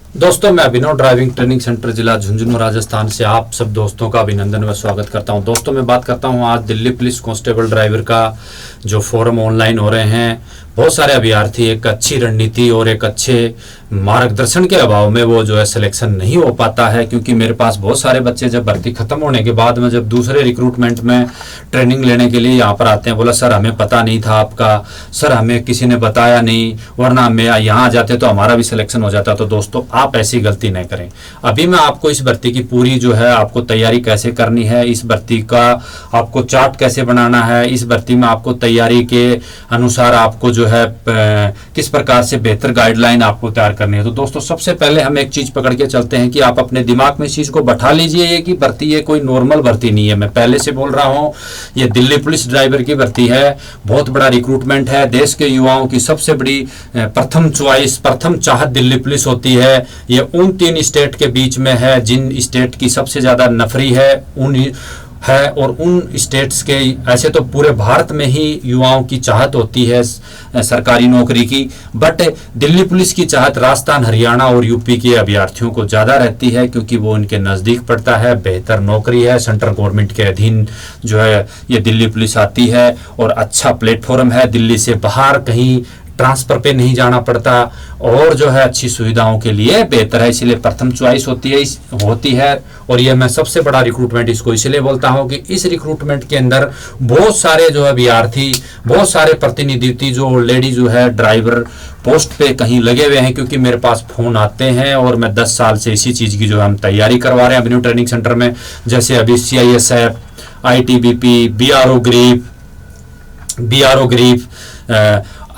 दोस्तों, मैं अभिनव driving training centre जिला झुंझुनू राजस्थान से आप सब दोस्तों का अभिनंदन व स्वागत करता हूं। दोस्तों, मैं बात करता हूं आज दिल्ली पुलिस कांस्टेबल ड्राइवर का जो फॉर्म ऑनलाइन हो रहे हैं। बहुत सारे अभ्यर्थी एक अच्छी रणनीति और एक अच्छे मार्गदर्शन के अभाव में वो जो है सिलेक्शन नहीं हो पाता है, क्योंकि मेरे पास बहुत सारे बच्चे जब भर्ती खत्म होने के बाद में जब दूसरे रिक्रूटमेंट में ट्रेनिंग लेने के लिए यहाँ पर आते हैं, बोला सर हमें पता नहीं था आपका, सर हमें किसी ने बताया नहीं, वरना हमें यहाँ आ जाते तो हमारा भी सिलेक्शन हो जाता। तो दोस्तों, आप ऐसी गलती नहीं करें। अभी मैं आपको इस भर्ती की पूरी जो है आपको तैयारी कैसे करनी है, इस भर्ती का आपको चार्ट कैसे बनाना है, इस भर्ती में आपको तैयारी के अनुसार आपको जो है किस प्रकार से बेहतर गाइडलाइन आपको तैयार करनी है। तो दोस्तों, सबसे पहले हम एक चीज पकड़ के चलते हैं कि आप अपने दिमाग में इस चीज को बैठा लीजिए, ये कि भर्ती ये कोई नॉर्मल भर्ती नहीं है। मैं पहले से बोल रहा हूं, ये दिल्ली पुलिस ड्राइवर की भर्ती है, बहुत बड़ा रिक्रूटमेंट है, देश के युवाओं की सबसे बड़ी प्रथम चॉइस, प्रथम चाहत दिल्ली पुलिस होती है। ये उन 3 स्टेट के बीच में है जिन स्टेट की सबसे ज्यादा नफरी है और उन स्टेट्स के, ऐसे तो पूरे भारत में ही युवाओं की चाहत होती है सरकारी नौकरी की, बट दिल्ली पुलिस की चाहत राजस्थान, हरियाणा और यूपी के अभ्यर्थियों को ज़्यादा रहती है, क्योंकि वो इनके नज़दीक पड़ता है, बेहतर नौकरी है, सेंट्रल गवर्नमेंट के अधीन जो है ये दिल्ली पुलिस आती है और अच्छा प्लेटफॉर्म है। दिल्ली से बाहर कहीं ट्रांसफर पे नहीं जाना पड़ता और जो है अच्छी सुविधाओं के लिए बेहतर है, इसलिए प्रथम चॉइस होती है। और ये मैं सबसे बड़ा रिक्रूटमेंट इसको इसलिए बोलता हूं कि इस रिक्रूटमेंट के अंदर बहुत सारे जो है अभ्यर्थी, बहुत सारे प्रतिनिधि जो ऑलरेडी जो है ड्राइवर पोस्ट पे कहीं लगे हुए हैं, क्योंकि मेरे पास फोन आते हैं और मैं 10 साल से इसी चीज की जो हम तैयारी करवा रहे हैं अभिनव ट्रेनिंग सेंटर में। जैसे अभी CISF, ITBP, BRO ग्रीफ,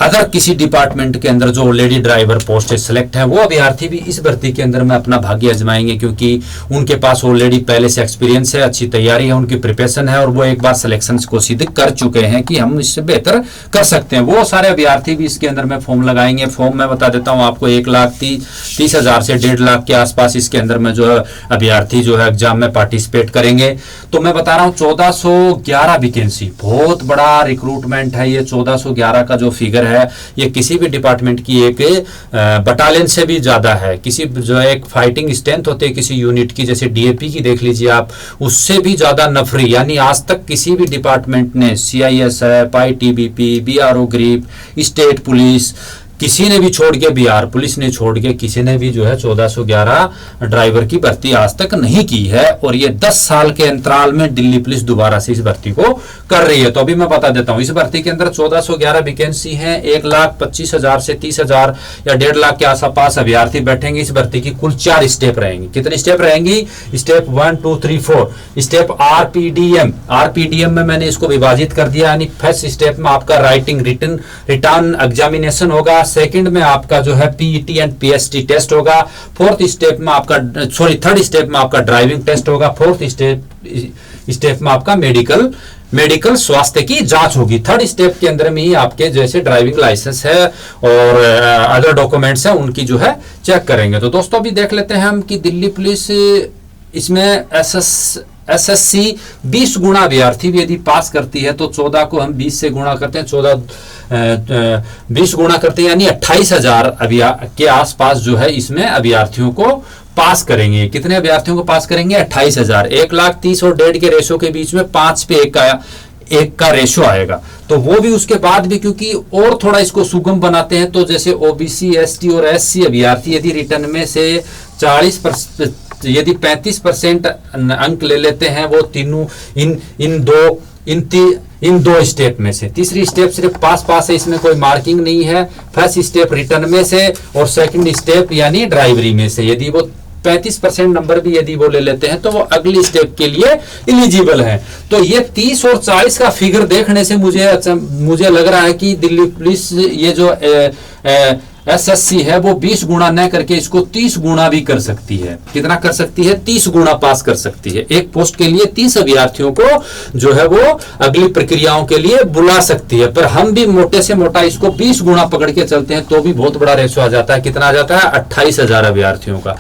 अगर किसी डिपार्टमेंट के अंदर जो ऑलरेडी ड्राइवर पोस्ट सेलेक्ट है, वो अभ्यर्थी भी इस भर्ती के अंदर में अपना भाग्य आजमाएंगे, क्योंकि उनके पास ऑलरेडी पहले से एक्सपीरियंस है, अच्छी तैयारी है, उनकी प्रिपरेशन है और वो एक बार सिलेक्शन को सिद्ध कर चुके हैं कि हम इससे बेहतर कर सकते हैं। वो सारे अभ्यर्थी भी इसके अंदर में फॉर्म लगाएंगे। फॉर्म मैं बता देता हूँ आपको, 1,30,000 से 1.5 लाख के आसपास इसके अंदर में जो है अभ्यर्थी जो है एग्जाम में पार्टिसिपेट करेंगे। तो मैं बता रहा हूँ 1411 वैकेंसी, बहुत बड़ा रिक्रूटमेंट है ये। 1411 का जो फिगर है ये किसी भी डिपार्टमेंट की एक बटालियन से भी ज्यादा है। किसी जो एक फाइटिंग स्ट्रेंथ होती है किसी यूनिट की, जैसे DAP की देख लीजिए आप, उससे भी ज्यादा नफरी, यानी आज तक किसी भी डिपार्टमेंट ने CISF, ITBP, BRO grief, state police, किसी ने भी छोड़ के, बिहार पुलिस ने छोड़ के किसी ने भी जो है 1411 ड्राइवर की भर्ती आज तक नहीं की है। और ये 10 साल के अंतराल में दिल्ली पुलिस दोबारा से इस भर्ती को कर रही है। तो अभी मैं बता देता हूं, इस भर्ती के अंदर 1411 वैकेंसी है। 1,25,000 से 30,000 या 1.5 लाख के आसपास अभ्यर्थी बैठेंगे। इस भर्ती की कुल 4 स्टेप रहेंगी। कितनी स्टेप रहेंगी? स्टेप 1, 2, 3, 4। स्टेप RPDM में मैंने इसको विभाजित कर दिया, यानी फर्स्ट स्टेप में आपका राइटिंग रिटर्न एग्जामिनेशन होगा। सेकंड में आपका जो है PET एंड PST टेस्ट होगा। थर्ड स्टेप में आपका ड्राइविंग टेस्ट होगा। फोर्थ स्टेप में आपका मेडिकल स्वास्थ्य की जांच होगी। थर्ड स्टेप के अंदर में ही आपके जैसे ड्राइविंग लाइसेंस है और अदर डॉक्यूमेंट्स है उनकी जो है चेक करेंगे। तो दोस्तों, अभी देख लेते हैं हम कि दिल्ली पुलिस इसमें SSC 20 गुना अभ्यर्थी भी यदि पास करती है तो 14 को हम 20 से गुणा करते हैं, 20 गुणा करते हैं, यानी 28,000 के आसपास जो है इसमें अभ्यर्थियों को पास करेंगे। कितने अभ्यर्थियों को पास करेंगे? 28,000। 1,30,000 और 1.5 के रेशो के बीच में 5 पे 1 का रेशो आएगा। तो वो भी उसके बाद भी, क्योंकि और थोड़ा इसको सुगम बनाते हैं, तो जैसे OBC, ST और SC अभ्यर्थी यदि रिटर्न में से 40%, यदि 35% अंक ले लेते हैं, वो तीनों इन दो स्टेप में से, तीसरी स्टेप सिर्फ पास है, इसमें कोई मार्किंग नहीं है। फर्स्ट स्टेप रिटर्न में से और सेकंड स्टेप यानी ड्राइवरी में से यदि वो 35% नंबर भी यदि वो ले लेते हैं तो वो अगली स्टेप के लिए एलिजिबल है। तो ये 30 और 40 का फिगर देखने से मुझे लग रहा है कि दिल्ली पुलिस ये जो SSC है वो 20 गुना न करके इसको 30 गुना भी कर सकती है। कितना कर सकती है? 30 गुना पास कर सकती है। एक पोस्ट के लिए 30 अभ्यर्थियों को जो है वो अगली प्रक्रियाओं के लिए बुला सकती है। पर हम भी मोटे से मोटा इसको 20 गुना पकड़ के चलते हैं तो भी बहुत बड़ा रेशो आ जाता है। कितना आ जाता है? 28,000 अभ्यर्थियों का।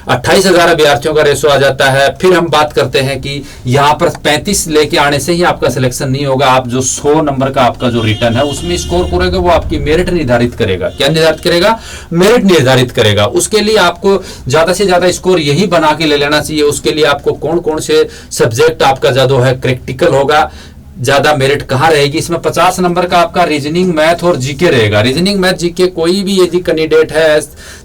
28,000 अभ्यर्थियों का रेशो आ जाता है। फिर हम बात करते हैं कि यहाँ पर 35 लेके आने से ही आपका सिलेक्शन नहीं होगा, आप जो 100 नंबर का आपका जो रिटर्न है उसमें स्कोर करेगा, वो आपकी मेरिट निर्धारित करेगा। क्या निर्धारित करेगा? मेरिट निर्धारित करेगा। उसके लिए आपको ज्यादा से ज्यादा स्कोर यही बना के ले लेना चाहिए। उसके लिए आपको कौन कौन से सब्जेक्ट आपका ज्यादा है क्रिटिकल होगा, ज्यादा मेरिट कहाँ रहेगी, इसमें 50 नंबर का आपका रीजनिंग, मैथ और जीके रहेगा। रीजनिंग, मैथ, जीके कोई भी यदि कैंडिडेट है,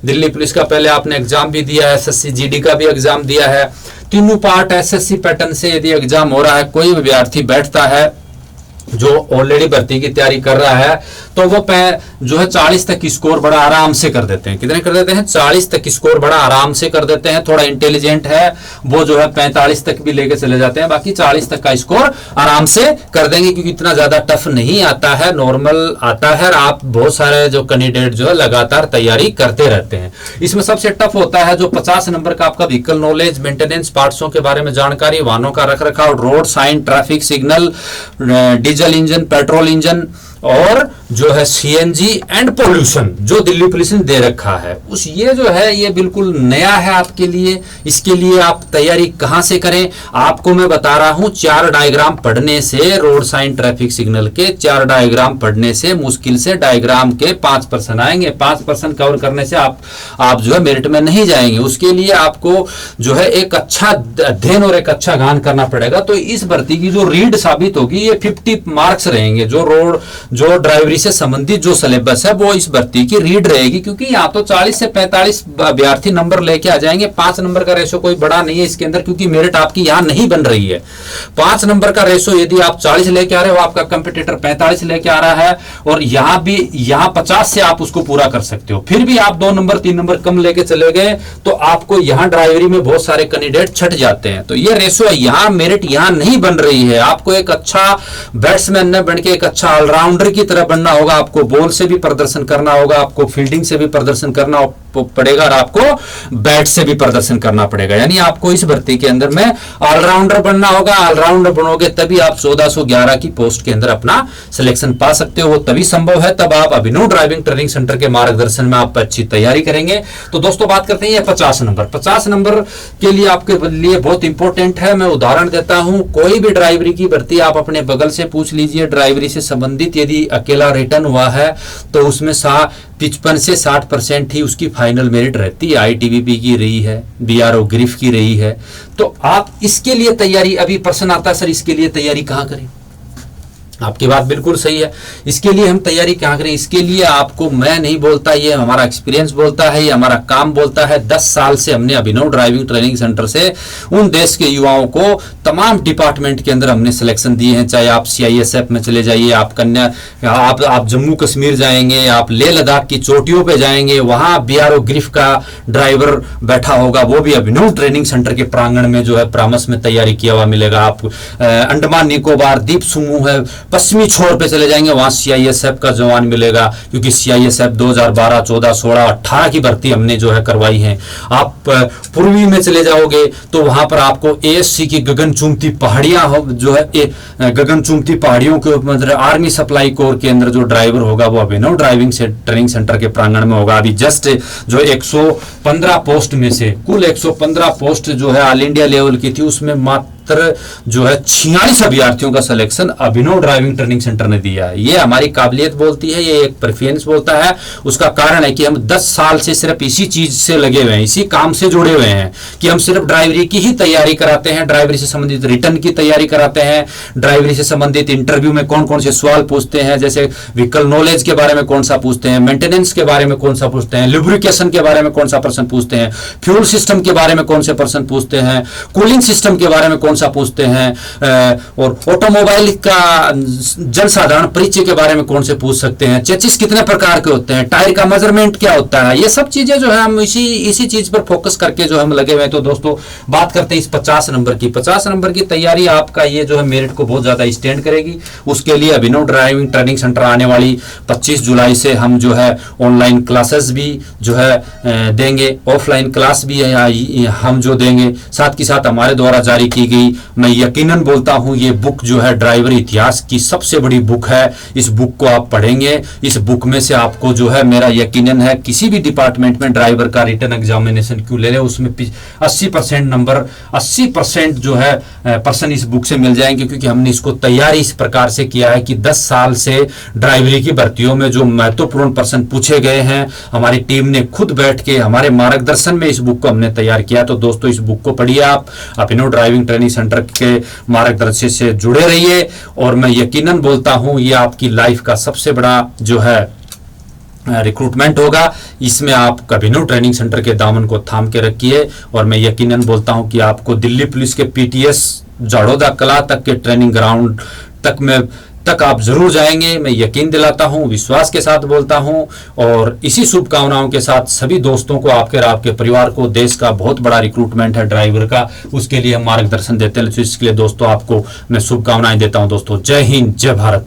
दिल्ली पुलिस का पहले आपने एग्जाम भी दिया है, एसएससी जीडी का भी एग्जाम दिया है, तीनों पार्ट एसएससी पैटर्न से यदि एग्जाम हो रहा है, कोई विद्यार्थी बैठता है जो ऑलरेडी भर्ती की तैयारी कर रहा है, तो वो जो है 40 तक स्कोर बड़ा आराम से कर देते हैं। कितने कर देते हैं? 40 तक स्कोर बड़ा आराम से कर देते हैं। थोड़ा इंटेलिजेंट है वो जो है 45 तक भी लेके चले जाते हैं, बाकी 40 तक का स्कोर आराम से कर देंगे, क्योंकि इतना ज्यादा टफ नहीं आता है, नॉर्मल आता है। आप बहुत सारे जो कैंडिडेट जो है लगातार तैयारी करते रहते हैं। इसमें सबसे टफ होता है जो 50 नंबर का आपका व्हीकल नॉलेज, मेंटेनेंस, पार्ट्सों के बारे में जानकारी, वाहनों का रखरखाव, road sign, traffic signal, diesel engine, petrol engine और जो है सीएनजी एंड पोल्यूशन जो दिल्ली पुलिस ने दे रखा है, उस ये जो है ये बिल्कुल नया है आपके लिए। इसके लिए आप तैयारी कहां से करें? आपको मैं बता रहा हूं, 4 डायग्राम पढ़ने से, रोड साइन, ट्रैफिक सिग्नल के 4 डायग्राम पढ़ने से मुश्किल से डायग्राम के 5% आएंगे। 5% कवर करने से आप जो है मेरिट में नहीं जाएंगे। उसके लिए आपको जो है एक अच्छा अध्ययन और एक अच्छा गान करना पड़ेगा। तो इस भर्ती की जो रीड साबित होगी, ये 50 मार्क्स रहेंगे। जो ड्राइवरी से संबंधित जो सिलेबस है वो इस भर्ती की रीड रहेगी, क्योंकि यहाँ तो 40 से 45 अभ्यर्थी नंबर लेके आ जाएंगे। 5 नंबर का रेशो कोई बड़ा नहीं है इसके अंदर, क्योंकि मेरिट आपकी यहाँ नहीं बन रही है। 5 नंबर का रेशो यदि आप 40 लेके आ रहे हो, आपका कंपटीटर 45 लेके आ रहा है, और यहाँ 50 से आप उसको पूरा कर सकते हो। फिर भी आप 2 नंबर 3 नंबर कम लेके चले गए तो आपको यहाँ ड्राइवरी में बहुत सारे कैंडिडेट छट जाते हैं। तो ये रेशो है, यहाँ मेरिट यहाँ नहीं बन रही है। आपको एक अच्छा बैट्समैन न बन के एक अच्छा ऑलराउंडर की तरह बनना होगा। आपको बॉल से भी प्रदर्शन करना होगा, आपको फील्डिंग से भी प्रदर्शन करना पड़ेगा, और आपको बैट से भी प्रदर्शन करना पड़ेगा। यानी आपको इस भर्ती के अंदर में ऑलराउंडर बनना होगा। ऑलराउंडर बनोगे तभी आप 1411 की पोस्ट के अंदर अपना सिलेक्शन पा सकते हो। वो तभी संभव है तब आप अभिनव ड्राइविंग ट्रेनिंग सेंटर के मार्गदर्शन में आप अच्छी तैयारी करेंगे। तो दोस्तों बात करते हैं 50 नंबर। 50 नंबर के लिए आपके लिए बहुत इंपॉर्टेंट है। मैं उदाहरण देता हूं, कोई भी ड्राइवरी की भर्ती आप अपने बगल से पूछ लीजिए। ड्राइवरी से संबंधित यदि अकेला रिटर्न हुआ है तो उसमें 55 से 60% ही उसकी फाइनल मेरिट रहती है। आईटीबीपी की रही है, बीआरओ ग्रिफ की रही है। तो आप इसके लिए तैयारी, अभी प्रश्न आता है सर इसके लिए तैयारी कहां करें? आपकी बात बिल्कुल सही है। इसके लिए हम तैयारी कहाँ करें? इसके लिए आपको मैं नहीं बोलता, ये हमारा एक्सपीरियंस बोलता है, ये हमारा काम बोलता है। 10 साल से हमने अभिनव ड्राइविंग ट्रेनिंग सेंटर से उन देश के युवाओं को तमाम डिपार्टमेंट के अंदर हमने सिलेक्शन दिए हैं। चाहे आप सीआईएसएफ में चले जाइए, आप जम्मू कश्मीर जाएंगे, आप लेह लद्दाख की चोटियों पे जाएंगे, वहां बीआरओ ग्रिफ का ड्राइवर बैठा होगा, वो भी अभिनव ट्रेनिंग सेंटर के प्रांगण में जो है परामर्श में तैयारी किया हुआ मिलेगा। आप अंडमान निकोबार द्वीप समूह है, पश्चिमी छोर पे चले जाएंगे, वहां सीआईएसएफ का जवान मिलेगा, क्योंकि सीआईएसएफ 2012, 14, 16, 18 की भर्ती हमने जो है करवाई है। आप पूर्वी में चले जाओगे तो वहां पर आपको एएससी की गगन चुंबती पहाड़ियां जो है, गगन चुंबती पहाड़ियों के मतलब आर्मी सप्लाई कोर के अंदर जो ड्राइवर होगा वो अभिनव ड्राइविंग ट्रेनिंग सेंटर के प्रांगण में होगा। अभी जस्ट जो 115 पोस्ट में से कुल 115 पोस्ट जो है ऑल इंडिया लेवल की थी, उसमें मात्र जो है 46 अभ्यर्थियों का सिलेक्शन अभिनव ड्राइविंग ट्रेनिंग सेंटर ने दिया है। ये हमारी काबिलियत बोलती है, ये एक प्रेफरेंस बोलता है। उसका कारण है कि हम 10 साल से सिर्फ इसी चीज से लगे हुए हैं, इसी काम से जुड़े हुए हैं कि हम सिर्फ ड्राइवरी की ही तैयारी कराते हैं, ड्राइवरी से संबंधित रिटर्न की तैयारी कराते हैं, ड्राइवरी से संबंधित इंटरव्यू में कौन कौन से सवाल पूछते हैं, जैसे व्हीकल नॉलेज के बारे में कौन सा पूछते हैं, मेंटेनेंस के बारे में कौन सा पूछते हैं, लुब्रिकेशन के बारे में कौन सा प्रश्न पूछते हैं, फ्यूल सिस्टम के बारे में कौन से प्रश्न पूछते हैं, कूलिंग सिस्टम के बारे में कौन सा पूछते हैं, और ऑटोमोबाइल का जन साधारण परिचय के बारे में कौन से पूछ सकते हैं, चेसिस कितने प्रकार के होते हैं, टायर का मेजरमेंट क्या होता है। ये सब चीजें जो है हम इसी चीज पर फोकस करके जो हम लगे हुए हैं। तो दोस्तों बात करते हैं इस 50 नंबर की। 50 नंबर की तैयारी आपका ये जो है मेरिट को बहुत ज्यादा स्टैंड करेगी। उसके लिए अभिनव ड्राइविंग ट्रेनिंग सेंटर आने वाली 25 जुलाई से हम जो है ऑनलाइन क्लासेस भी जो है देंगे, ऑफलाइन क्लास भी हम जो देंगे, साथ ही साथ हमारे द्वारा जारी की गई कि मैं यकीनन बोलता हूं ये बुक जो है ड्राइवर इतिहास की सबसे बड़ी बुक है। इस बुक को आप पढ़ेंगे, इस बुक में से आपको जो है, मेरा यकीनन है किसी भी डिपार्टमेंट में ड्राइवर का रिटर्न एग्जामिनेशन क्यों ले ले, उसमें 80% नंबर, 80% जो है पर्सन इस बुक से मिल जाएंगे, क्योंकि हमने इसको तैयारी इस प्रकार से किया है कि 10 साल से ड्राइवरी की भर्तियों में जो महत्वपूर्ण प्रश्न पूछे गए हैं, हमारी टीम ने खुद बैठ के हमारे मार्गदर्शन में इस बुक को हमने तैयार किया। तो दोस्तों, इस बुक को पढ़िए, आप अभिनव ड्राइविंग ट्रेनिंग सेंटर के मार्गदर्शन से जुड़े रहिए, और मैं यकीनन बोलता हूं ये आपकी लाइफ का सबसे बड़ा जो है रिक्रूटमेंट होगा। इसमें आप अभिनव ट्रेनिंग सेंटर के दामन को थाम के रखिए, और मैं यकीनन बोलता हूं कि आपको दिल्ली पुलिस के पीटीएस जाड़ोदा कला तक के ट्रेनिंग ग्राउंड तक आप जरूर जाएंगे। मैं यकीन दिलाता हूं, विश्वास के साथ बोलता हूं, और इसी शुभकामनाओं के साथ सभी दोस्तों को, आपके परिवार को, देश का बहुत बड़ा रिक्रूटमेंट है ड्राइवर का, उसके लिए हम मार्गदर्शन देते हैं। इसके लिए दोस्तों आपको मैं शुभकामनाएं देता हूं। दोस्तों, जय हिंद, जय भारत।